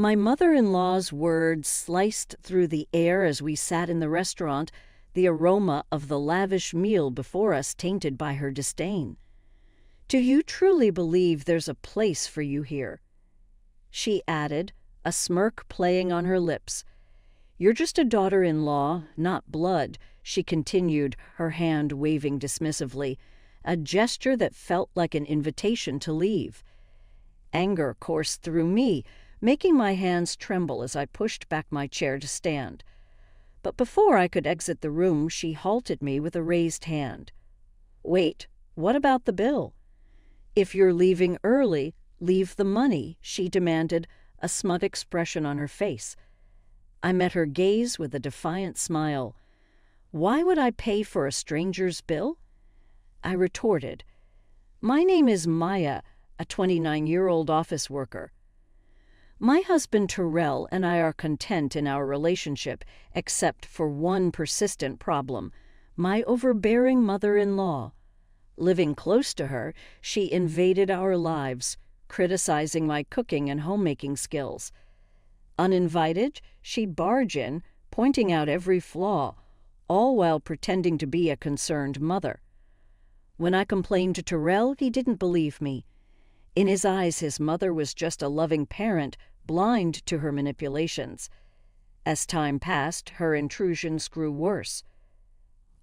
My mother-in-law's words sliced through the air as we sat in the restaurant, the aroma of the lavish meal before us tainted by her disdain. "Do you truly believe there's a place for you here?" she added, a smirk playing on her lips. "You're just a daughter-in-law, not blood," she continued, her hand waving dismissively, a gesture that felt like an invitation to leave. Anger coursed through me, making my hands tremble as I pushed back my chair to stand. But before I could exit the room, she halted me with a raised hand. "Wait, what about the bill?" "If you're leaving early, leave the money," she demanded, a smug expression on her face. I met her gaze with a defiant smile. "Why would I pay for a stranger's bill?" I retorted. "My name is Maya, a 29-year-old office worker. My husband Terrell and I are content in our relationship, except for one persistent problem: my overbearing mother-in-law. Living close to her, she invaded our lives, criticizing my cooking and homemaking skills. Uninvited, she'd barge in, pointing out every flaw, all while pretending to be a concerned mother. When I complained to Terrell, he didn't believe me. In his eyes, his mother was just a loving parent, blind to her manipulations. As time passed, her intrusions grew worse.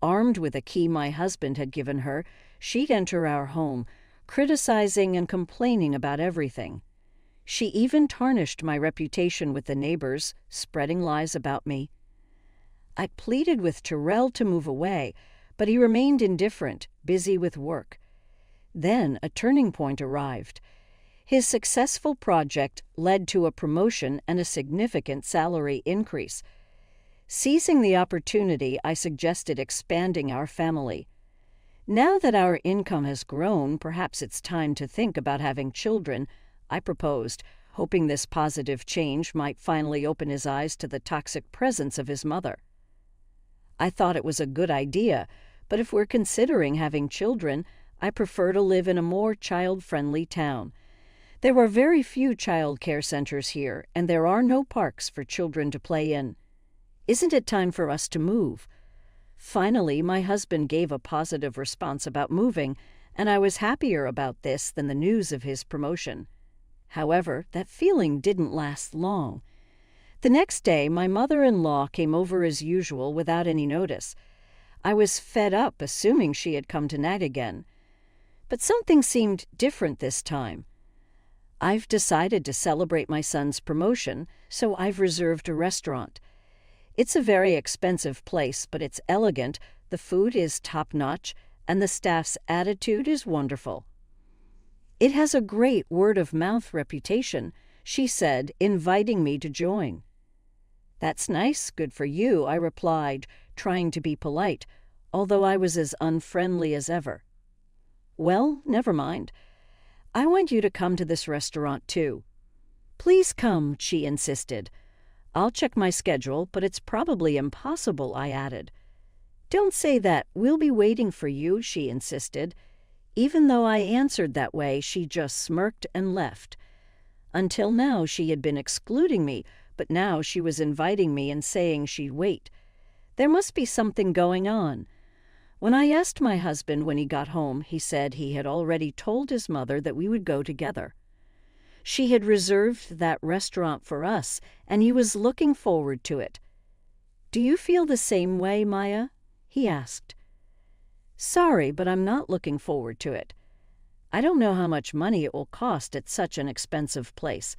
Armed with a key my husband had given her, she'd enter our home, criticizing and complaining about everything. She even tarnished my reputation with the neighbors, spreading lies about me. I pleaded with Terrell to move away, but he remained indifferent, busy with work. Then a turning point arrived. His successful project led to a promotion and a significant salary increase. Seizing the opportunity, I suggested expanding our family. "Now that our income has grown, perhaps it's time to think about having children," I proposed, hoping this positive change might finally open his eyes to the toxic presence of his mother. I thought it was a good idea, but if we're considering having children, I prefer to live in a more child-friendly town. There are very few child care centers here, and there are no parks for children to play in. Isn't it time for us to move? Finally, my husband gave a positive response about moving, and I was happier about this than the news of his promotion. However, that feeling didn't last long. The next day, my mother-in-law came over as usual without any notice. I was fed up, assuming she had come to nag again. But something seemed different this time. "I've decided to celebrate my son's promotion, so I've reserved a restaurant. It's a very expensive place, but it's elegant, the food is top-notch, and the staff's attitude is wonderful. It has a great word-of-mouth reputation," she said, inviting me to join. "That's nice, good for you," I replied, trying to be polite, although I was as unfriendly as ever. "Well, never mind. I want you to come to this restaurant, too." "Please come," she insisted. "I'll check my schedule, but it's probably impossible," I added. "Don't say that. We'll be waiting for you," she insisted. Even though I answered that way, she just smirked and left. Until now, she had been excluding me, but now she was inviting me and saying she'd wait. There must be something going on. When I asked my husband when he got home, he said he had already told his mother that we would go together. She had reserved that restaurant for us, and he was looking forward to it. "Do you feel the same way, Maya?" he asked. "Sorry, but I'm not looking forward to it. I don't know how much money it will cost at such an expensive place.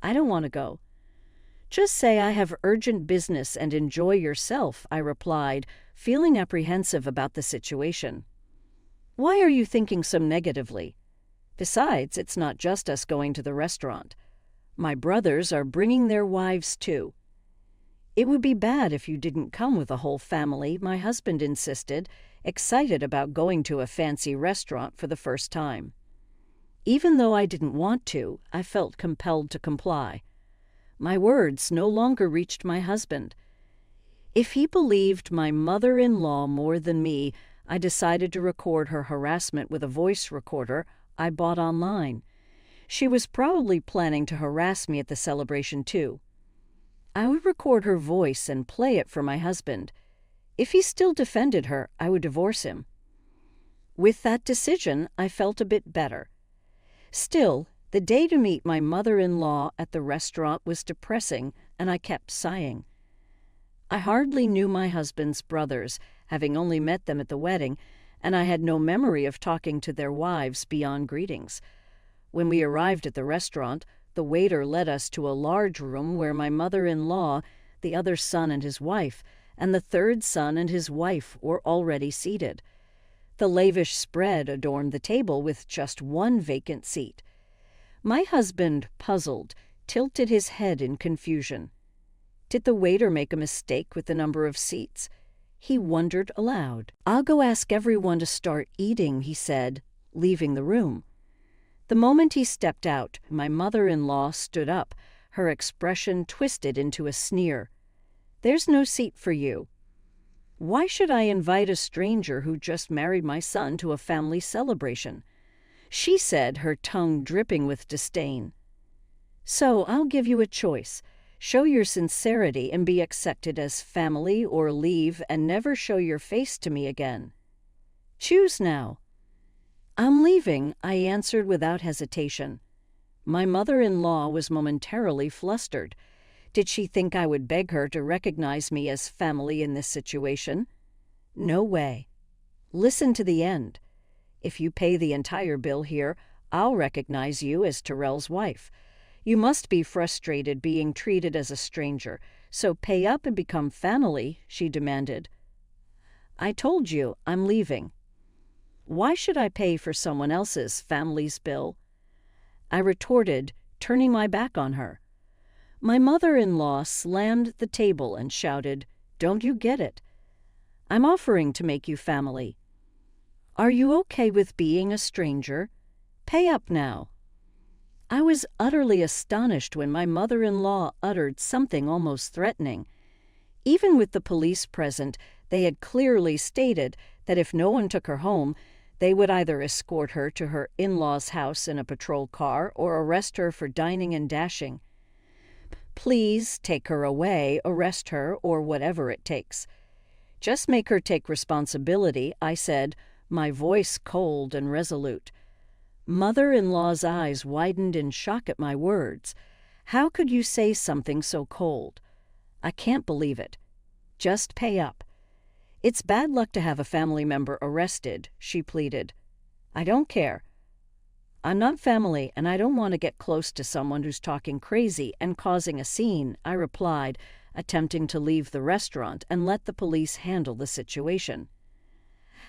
I don't want to go." "Just say I have urgent business and enjoy yourself," I replied, feeling apprehensive about the situation. "Why are you thinking so negatively? Besides, it's not just us going to the restaurant. My brothers are bringing their wives too." "It would be bad if you didn't come with the whole family," my husband insisted, excited about going to a fancy restaurant for the first time. Even though I didn't want to, I felt compelled to comply. My words no longer reached my husband. If he believed my mother-in-law more than me, I decided to record her harassment with a voice recorder I bought online. She was probably planning to harass me at the celebration, too. I would record her voice and play it for my husband. If he still defended her, I would divorce him. With that decision, I felt a bit better. Still, the day to meet my mother-in-law at the restaurant was depressing, and I kept sighing. I hardly knew my husband's brothers, having only met them at the wedding, and I had no memory of talking to their wives beyond greetings. When we arrived at the restaurant, the waiter led us to a large room where my mother-in-law, the other son and his wife, and the third son and his wife were already seated. The lavish spread adorned the table with just one vacant seat. My husband, puzzled, tilted his head in confusion. Did the waiter make a mistake with the number of seats? He wondered aloud. "I'll go ask everyone to start eating," he said, leaving the room. The moment he stepped out, my mother-in-law stood up, her expression twisted into a sneer. "There's no seat for you. Why should I invite a stranger who just married my son to a family celebration?" she said, her tongue dripping with disdain. "So I'll give you a choice. Show your sincerity and be accepted as family, or leave and never show your face to me again. Choose now." "I'm leaving," I answered without hesitation. My mother-in-law was momentarily flustered. Did she think I would beg her to recognize me as family in this situation? No way. Listen to the end. If you pay the entire bill here, I'll recognize you as Terrell's wife. You must be frustrated being treated as a stranger, so pay up and become family," she demanded. "I told you, I'm leaving." "Why should I pay for someone else's family's bill?" I retorted, turning my back on her. My mother-in-law slammed the table and shouted, "Don't you get it? I'm offering to make you family. Are you okay with being a stranger? Pay up now." I was utterly astonished when my mother-in-law uttered something almost threatening. Even with the police present, they had clearly stated that if no one took her home, they would either escort her to her in-laws' house in a patrol car or arrest her for dining and dashing. "Please take her away, arrest her, or whatever it takes. Just make her take responsibility," I said, my voice cold and resolute. Mother-in-law's eyes widened in shock at my words. "How could you say something so cold? I can't believe it. Just pay up. It's bad luck to have a family member arrested," she pleaded. "I don't care. I'm not family, and I don't want to get close to someone who's talking crazy and causing a scene," I replied, attempting to leave the restaurant and let the police handle the situation.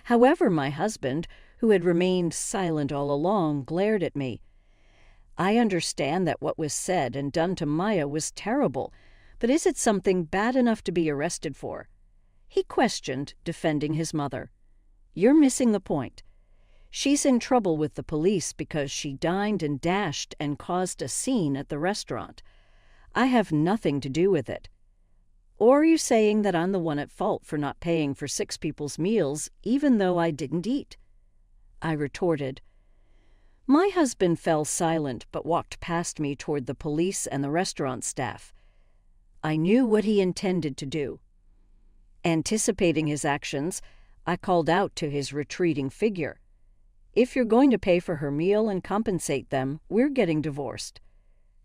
However, my husband, who had remained silent all along, glared at me. "I understand that what was said and done to Maya was terrible, but is it something bad enough to be arrested for?" he questioned, defending his mother. "You're missing the point. She's in trouble with the police because she dined and dashed and caused a scene at the restaurant. I have nothing to do with it. Or are you saying that I'm the one at fault for not paying for 6 people's meals, even though I didn't eat?" I retorted. My husband fell silent but walked past me toward the police and the restaurant staff. I knew what he intended to do. Anticipating his actions, I called out to his retreating figure. "If you're going to pay for her meal and compensate them, we're getting divorced."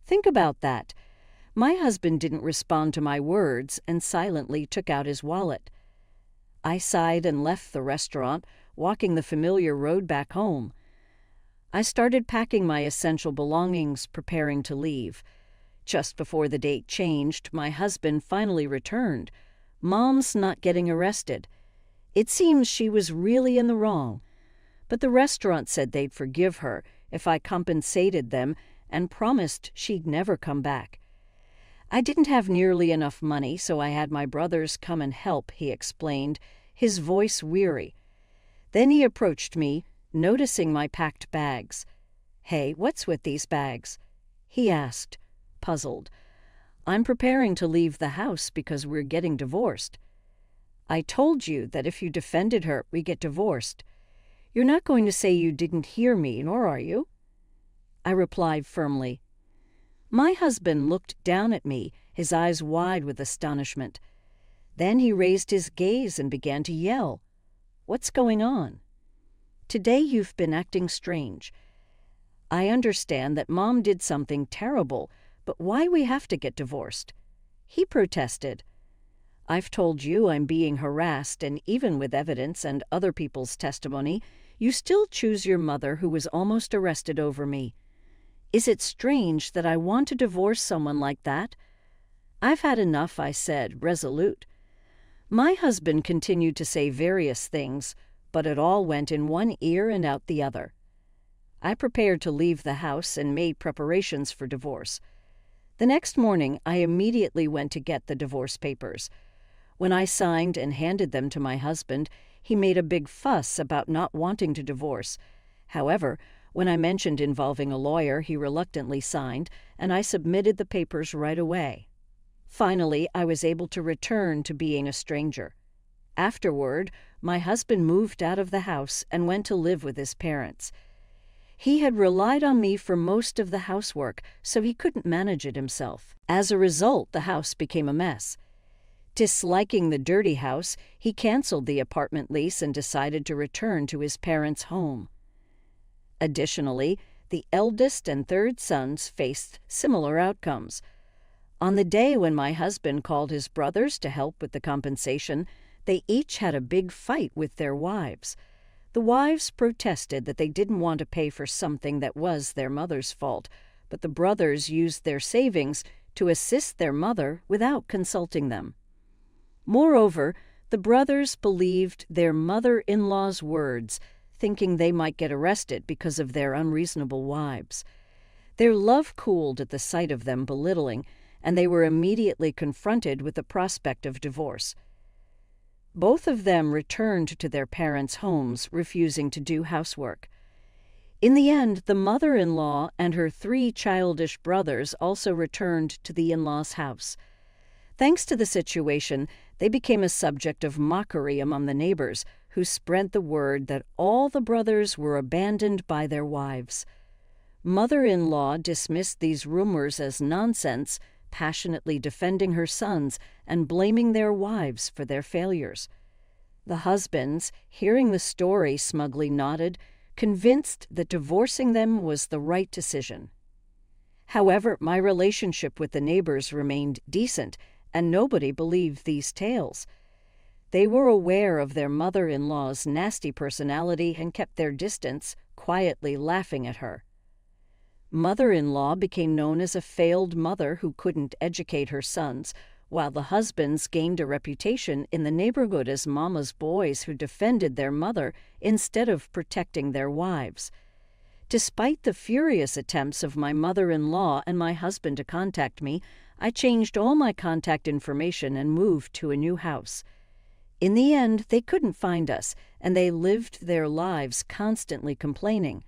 Think about that. My husband didn't respond to my words and silently took out his wallet. I sighed and left the restaurant, walking the familiar road back home. I started packing my essential belongings, preparing to leave. Just before the date changed, my husband finally returned. Mom's not getting arrested. It seems she was really in the wrong. But the restaurant said they'd forgive her if I compensated them and promised she'd never come back. I didn't have nearly enough money, so I had my brothers come and help, he explained, his voice weary. Then he approached me, noticing my packed bags. "Hey, what's with these bags?" he asked, puzzled. "I'm preparing to leave the house because we're getting divorced." "I told you that if you defended her, we get divorced. You're not going to say you didn't hear me, nor are you?" I replied firmly. My husband looked down at me, his eyes wide with astonishment. Then he raised his gaze and began to yell. "What's going on?" "Today you've been acting strange. I understand that Mom did something terrible, but why we have to get divorced?" He protested. "I've told you I'm being harassed, and even with evidence and other people's testimony, you still choose your mother who was almost arrested over me. Is it strange that I want to divorce someone like that?" "I've had enough," I said, resolute. My husband continued to say various things, but it all went in one ear and out the other. I prepared to leave the house and made preparations for divorce. The next morning, I immediately went to get the divorce papers. When I signed and handed them to my husband, he made a big fuss about not wanting to divorce. However, when I mentioned involving a lawyer, he reluctantly signed, and I submitted the papers right away. Finally, I was able to return to being a stranger. Afterward, my husband moved out of the house and went to live with his parents. He had relied on me for most of the housework, so he couldn't manage it himself. As a result, the house became a mess. Disliking the dirty house, he canceled the apartment lease and decided to return to his parents' home. Additionally, the eldest and third sons faced similar outcomes. On the day when my husband called his brothers to help with the compensation, they each had a big fight with their wives. The wives protested that they didn't want to pay for something that was their mother's fault, but the brothers used their savings to assist their mother without consulting them. Moreover, the brothers believed their mother-in-law's words, thinking they might get arrested because of their unreasonable wives. Their love cooled at the sight of them belittling, and they were immediately confronted with the prospect of divorce. Both of them returned to their parents' homes, refusing to do housework. In the end, the mother-in-law and her 3 childish brothers also returned to the in-laws' house. Thanks to the situation, they became a subject of mockery among the neighbors, who spread the word that all the brothers were abandoned by their wives. Mother-in-law dismissed these rumors as nonsense, passionately defending her sons and blaming their wives for their failures. The husbands, hearing the story, smugly nodded, convinced that divorcing them was the right decision. However, my relationship with the neighbors remained decent, and nobody believed these tales. They were aware of their mother-in-law's nasty personality and kept their distance, quietly laughing at her. Mother-in-law became known as a failed mother who couldn't educate her sons, while the husbands gained a reputation in the neighborhood as mama's boys who defended their mother instead of protecting their wives. Despite the furious attempts of my mother-in-law and my husband to contact me, I changed all my contact information and moved to a new house. In the end, they couldn't find us, and they lived their lives constantly complaining.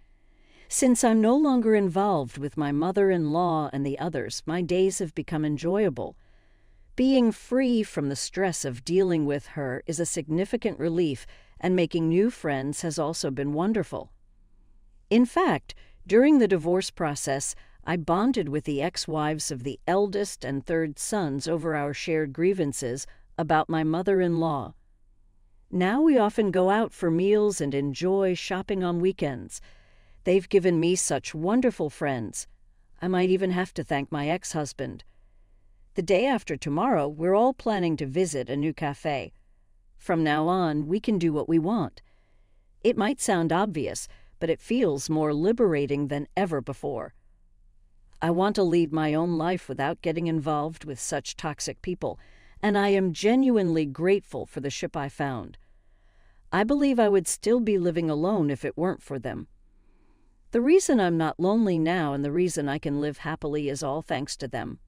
Since I'm no longer involved with my mother-in-law and the others, my days have become enjoyable. Being free from the stress of dealing with her is a significant relief, and making new friends has also been wonderful. In fact, during the divorce process, I bonded with the ex-wives of the eldest and third sons over our shared grievances about my mother-in-law. Now we often go out for meals and enjoy shopping on weekends. They've given me such wonderful friends. I might even have to thank my ex-husband. The day after tomorrow, we're all planning to visit a new cafe. From now on, we can do what we want. It might sound obvious, but it feels more liberating than ever before. I want to lead my own life without getting involved with such toxic people, and I am genuinely grateful for the ship I found. I believe I would still be living alone if it weren't for them. The reason I'm not lonely now and the reason I can live happily is all thanks to them.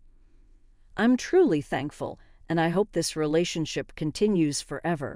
I'm truly thankful, and I hope this relationship continues forever.